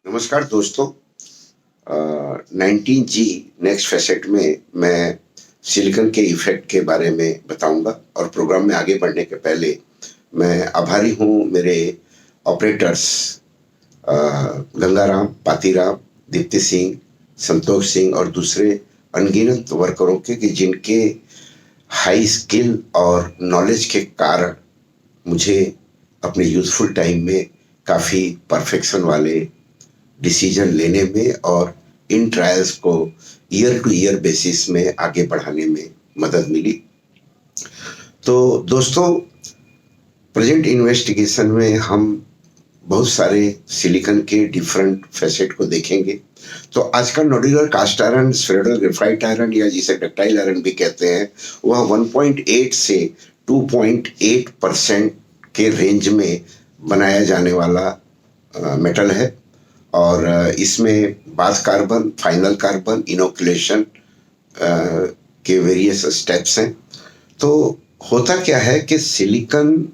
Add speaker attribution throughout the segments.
Speaker 1: नमस्कार दोस्तों। 19G next facet में मैं सिलिकॉन के इफेक्ट के बारे में बताऊंगा और प्रोग्राम में आगे बढ़ने के पहले मैं आभारी हूं मेरे ऑपरेटर्स गंगाराम, पातीराम, दीप्ति सिंह, संतोष सिंह और दूसरे अनगिनत वर्करों के कि जिनके हाई स्किल और नॉलेज के कारण मुझे अपने यूथफुल टाइम में काफ़ी परफेक्शन वाले डिसीजन लेने में और इन ट्रायल्स को ईयर टू ईयर बेसिस में आगे बढ़ाने में मदद मिली। तो दोस्तों, प्रेजेंट इन्वेस्टिगेशन में हम बहुत सारे सिलिकॉन के डिफरेंट फैसेट को देखेंगे। तो आज का nodular cast iron, spherical graphite iron या जिसे डक्टाइल आयरन भी कहते हैं, वह 1.8 से 2.8% के रेंज में बनाया जाने वाला मेटल है और इसमें बास कार्बन, फाइनल कार्बन, इनोकुलेशन के वेरियस स्टेप्स हैं। तो होता क्या है कि सिलिकॉन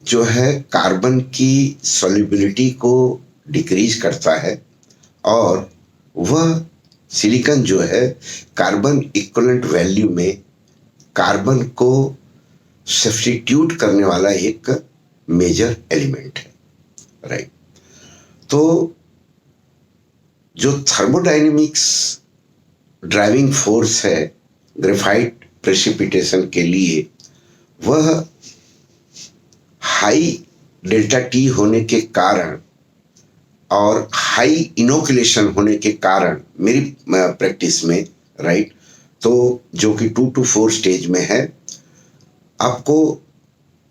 Speaker 1: जो है कार्बन की सॉल्युबिलिटी को डिक्रीज करता है और वह सिलिकॉन जो है कार्बन इक्विवेलेंट वैल्यू में कार्बन को सब्स्टिट्यूट करने वाला एक मेजर एलिमेंट है, राइट। तो जो थर्मोडायनेमिक्स ड्राइविंग फोर्स है ग्रेफाइट प्रेसिपिटेशन के लिए, वह हाई डेल्टा टी होने के कारण और हाई इनोकुलेशन होने के कारण मेरी प्रैक्टिस में, राइट, तो जो कि 2 to 4 स्टेज में है, आपको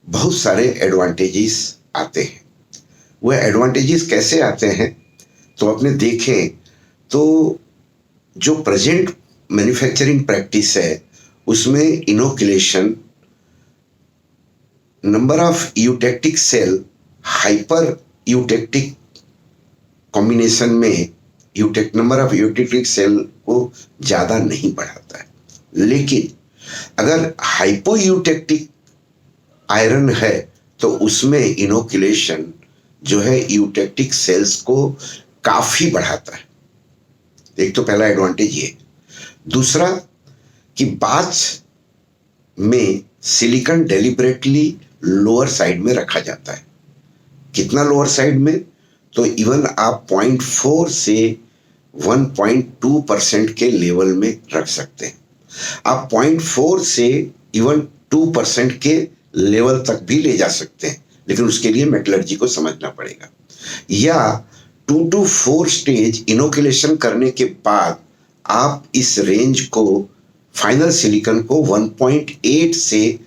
Speaker 1: बहुत सारे एडवांटेजेस आते हैं। वह एडवांटेजेस कैसे आते हैं तो आपने देखें तो जो प्रेजेंट मैन्युफैक्चरिंग प्रैक्टिस है उसमें inoculation, number of eutectic cell hyper eutectic combination में नंबर ऑफ यूटेक्टिक सेल को ज़्यादा नहीं बढ़ाता है। लेकिन अगर हाइपो यूटेक्टिक आयरन है तो उसमें इनोकुलेशन जो है यूटेक्टिक सेल्स को काफ़ी बढ़ाता है। एक तो पहला एडवांटेज ये। दूसरा कि बाथ में सिलिकॉन डेलिबरेटली लोअर साइड में रखा जाता है। कितना लोअर साइड में? तो इवन आप 0.4 से 1.2% के लेवल में रख सकते हैं। आप 0.4 से इवन 2% के लेवल तक भी ले जा सकते हैं, लेकिन उसके लिए मेटलर्जी को समझना पड़ेगा। या 2 to 4 स्टेज इनोकुलेशन करने के बाद आप इस रेंज को, फाइनल सिलिकॉन को 1.8 से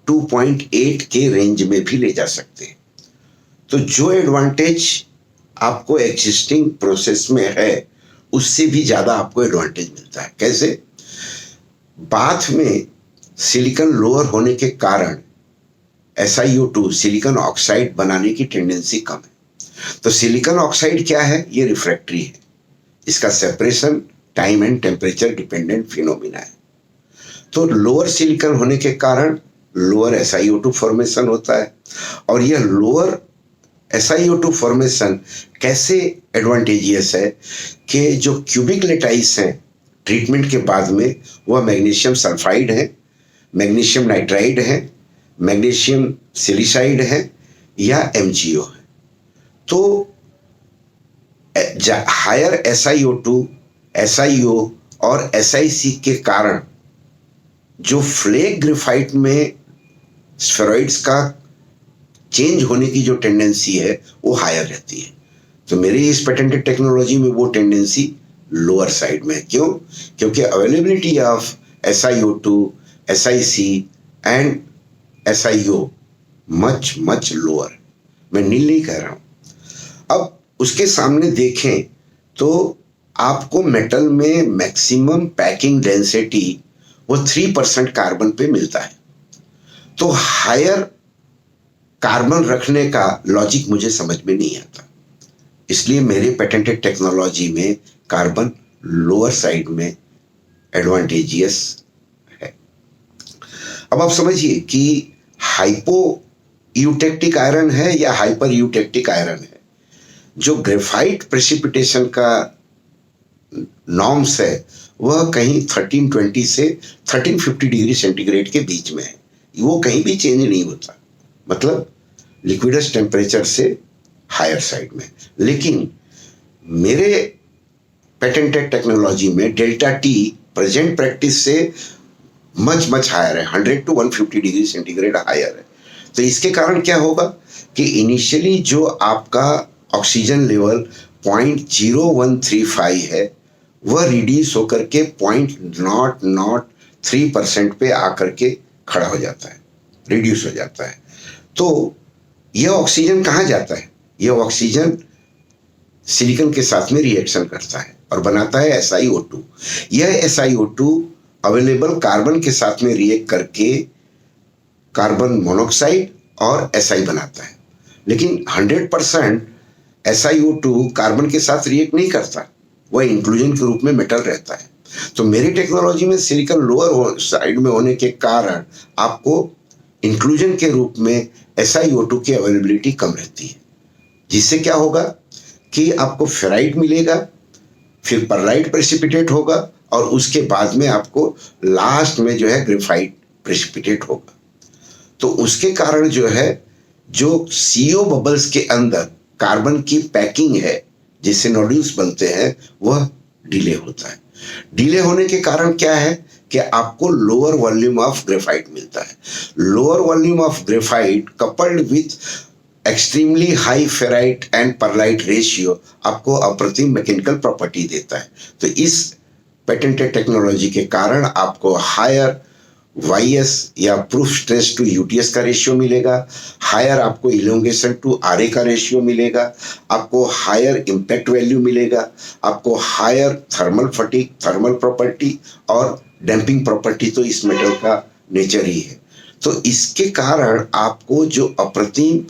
Speaker 1: 2.8 के रेंज में भी ले जा सकते हैं। तो जो एडवांटेज आपको एग्जिस्टिंग प्रोसेस में है उससे भी ज़्यादा आपको एडवांटेज मिलता है। कैसे? बाथ में सिलिकॉन लोअर होने के कारण SiO2 सिलिकॉन ऑक्साइड बनाने की टेंडेंसी कम है। तो सिलिकॉन ऑक्साइड क्या है? ये रिफ्रैक्टरी है। इसका separation time and temperature dependent phenomena है। तो लोअर सिलिकॉन होने के कारण लोअर SiO2 फॉर्मेशन होता है और यह लोअर SiO2 फॉर्मेशन कैसे एडवांटेजियस है कि जो क्यूबिक लेटाइस हैं ट्रीटमेंट के बाद में, वह मैग्नीशियम सल्फाइड है, मैग्नीशियम नाइट्राइड है, मैग्नीशियम सिलिसाइड है या MgO है। तो हायर SiO2, SiO और SiC के कारण जो फ्लेक ग्रेफाइट में स्फेरॉइड्स का चेंज होने की जो टेंडेंसी है वो हायर रहती है। तो मेरी इस पेटेंटेड टेक्नोलॉजी में वो टेंडेंसी लोअर साइड में है। क्यों? क्योंकि availability of SiO2, SiC and SiO much lower. मैं नील नहीं कह रहा हूं। अब उसके सामने देखें तो आपको मेटल में मैक्सिमम पैकिंग डेंसिटी वो 3% कार्बन पे मिलता है। तो हायर कार्बन रखने का लॉजिक मुझे समझ में नहीं आता, इसलिए मेरे पेटेंटेड टेक्नोलॉजी में कार्बन लोअर साइड में एडवांटेजियस है। अब आप समझिए कि हाइपो यूटेक्टिक आयरन है या हाइपर यूटेक्टिक आयरन है। जो ग्रेफाइट प्रेसिपिटेशन का नॉर्म्स है वह कहीं 1320 से 1350 डिग्री सेंटीग्रेड के बीच में है, वो कहीं भी चेंज नहीं होता, मतलब लिक्विडस टेम्परेचर से हायर साइड में। लेकिन मेरे पेटेंटेड टेक्नोलॉजी में डेल्टा टी प्रेजेंट प्रैक्टिस से मच हायर है, 100 to 150 डिग्री सेंटीग्रेड हायर है। तो इसके कारण क्या होगा कि इनिशियली जो आपका ऑक्सीजन लेवल 0.0135 है वह रिड्यूस होकर के 0.003% पे आकर के खड़ा हो जाता है, रिड्यूस हो जाता है। तो यह ऑक्सीजन कहाँ जाता है? यह ऑक्सीजन सिलिकॉन के साथ में रिएक्शन करता है और बनाता है SiO2। यह SiO2 अवेलेबल कार्बन के साथ में रिएक्ट करके कार्बन मोनोऑक्साइड और Si बनाता है। लेकिन 100% SiO2 कार्बन के साथ रिएक्ट नहीं करता, वह इंक्लूजन के रूप में मेटल रहता है। तो मेरी टेक्नोलॉजी में सिलिकॉन लोअर साइड में होने के कारण आपको इंक्लूजन के रूप में SiO2 की अवेलेबिलिटी कम रहती है, जिससे क्या होगा कि आपको फेराइट मिलेगा, फिर परलाइट प्रेसिपिटेट होगा और उसके बाद में आपको लास्ट में जो है ग्रेफाइट प्रेसिपिटेट होगा। तो उसके कारण जो है जो CO बबल्स के अंदर कार्बन की पैकिंग है जिससे नोड्यूल्स बनते हैं वह डिले होता है। डिले होने के कारण क्या है कि आपको लोअर वॉल्यूम ऑफ ग्रेफाइट मिलता है। Lower volume of graphite coupled with extremely high ferrite and pearlite ratio आपको अप्रतिम मैकेनिकल प्रॉपर्टी देता है। तो इस पेटेंटेड टेक्नोलॉजी के कारण आपको हायर YS या प्रूफ स्ट्रेस टू UTS का रेशियो मिलेगा, हायर आपको इलोंगेशन टू RA का रेशियो मिलेगा, आपको हायर इम्पैक्ट वैल्यू मिलेगा, आपको higher thermal fatigue, thermal property और डैम्पिंग प्रॉपर्टी तो इस मेटल का नेचर ही है। तो इसके कारण आपको जो अप्रतिम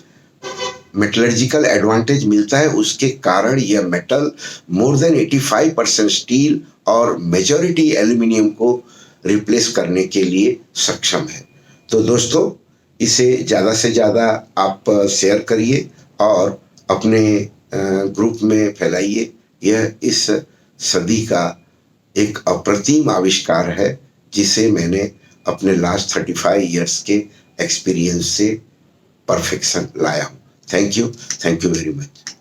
Speaker 1: मेटलर्जिकल एडवांटेज मिलता है उसके कारण यह मेटल मोर देन 85% स्टील और मेजॉरिटी एल्यूमिनियम को रिप्लेस करने के लिए सक्षम है। तो दोस्तों इसे ज़्यादा से ज़्यादा आप शेयर करिए और अपने ग्रुप में फैलाइए। यह इस सदी का एक अप्रतिम आविष्कार है जिसे मैंने अपने लास्ट 35 इयर्स के एक्सपीरियंस से परफेक्शन लाया हूँ। Thank you very much.